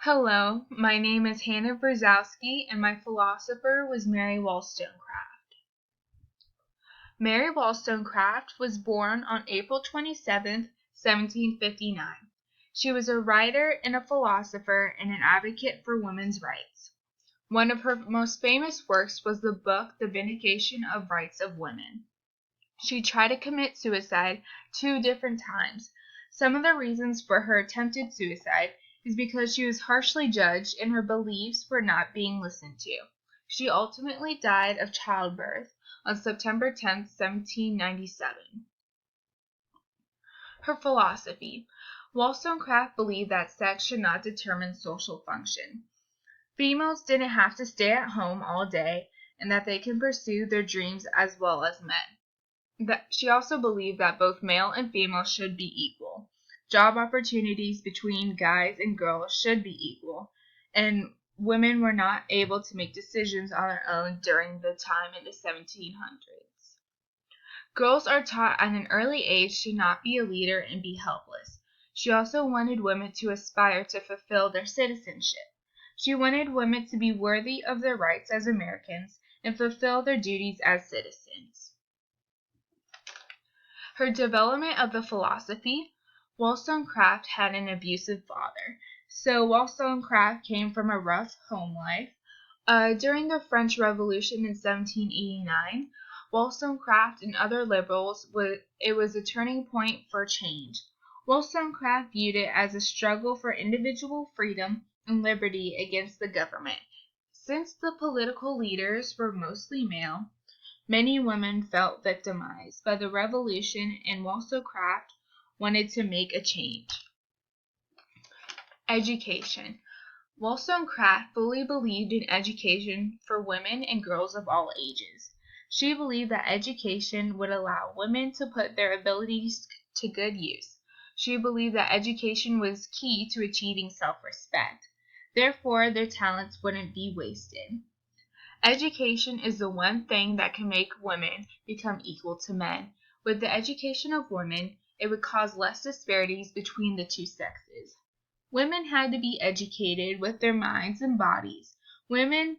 Hello, my name is Hannah Brzozowski, and my philosopher was Mary Wollstonecraft. Mary Wollstonecraft was born on April 27, 1759. She was a writer and a philosopher and an advocate for women's rights. One of her most famous works was the book The Vindication of Rights of Women. She tried to commit suicide 2 different times. Some of the reasons for her attempted suicide is because she was harshly judged and her beliefs were not being listened to. She ultimately died of childbirth on September 10, 1797. Her philosophy. Wollstonecraft believed that sex should not determine social function. Females didn't have to stay at home all day and that they can pursue their dreams as well as men. She also believed that both male and female should be equal. Job opportunities between guys and girls should be equal, and women were not able to make decisions on their own during the time in the 1700s. Girls are taught at an early age to not be a leader and be helpless. She also wanted women to aspire to fulfill their citizenship. She wanted women to be worthy of their rights as Americans and fulfill their duties as citizens. Her development of the philosophy. Wollstonecraft had an abusive father, so Wollstonecraft came from a rough home life. During the French Revolution in 1789, Wollstonecraft and other liberals, it was a turning point for change. Wollstonecraft viewed it as a struggle for individual freedom and liberty against the government. Since the political leaders were mostly male, many women felt victimized by the revolution, and Wollstonecraft wanted to make a change. Education. Wollstonecraft fully believed in education for women and girls of all ages. She believed that education would allow women to put their abilities to good use. She believed that education was key to achieving self-respect. Therefore, their talents wouldn't be wasted. Education is the one thing that can make women become equal to men. With the education of women, it would cause less disparities between the two sexes. Women had to be educated with their minds and bodies. Women,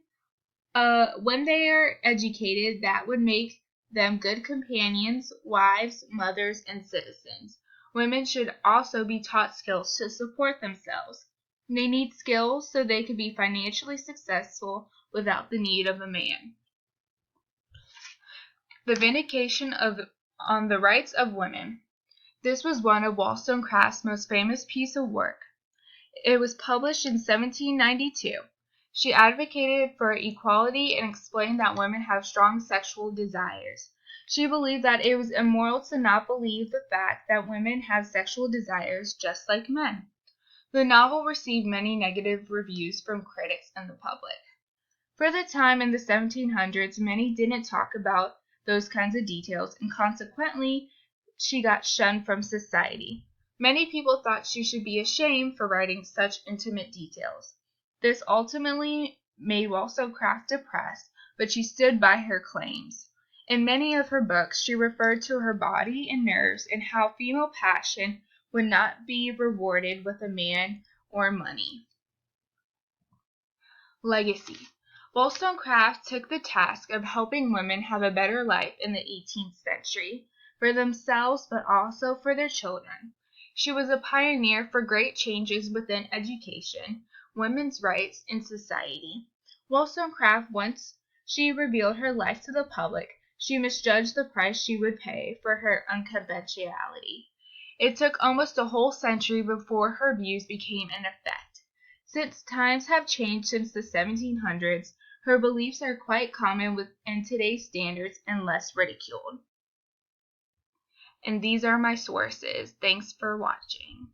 when they are educated, that would make them good companions, wives, mothers, and citizens. Women should also be taught skills to support themselves. They need skills so they can be financially successful without the need of a man. The Vindication on the Rights of Women. This was one of Wollstonecraft's most famous pieces of work. It was published in 1792. She advocated for equality and explained that women have strong sexual desires. She believed that it was immoral to not believe the fact that women have sexual desires just like men. The novel received many negative reviews from critics and the public. For the time in the 1700s, many didn't talk about those kinds of details, and consequently, she got shunned from society. Many people thought she should be ashamed for writing such intimate details. This ultimately made Wollstonecraft depressed, but she stood by her claims. In many of her books, she referred to her body and nerves and how female passion would not be rewarded with a man or money. Legacy. Wollstonecraft took the task of helping women have a better life in the 18th century, for themselves but also for their children. She was a pioneer for great changes within education, women's rights, and society. Wollstonecraft, once she revealed her life to the public, she misjudged the price she would pay for her unconventionality. It took almost a whole century before her views became in effect. Since times have changed since the 1700s, her beliefs are quite common within today's standards and less ridiculed. And these are my sources. Thanks for watching.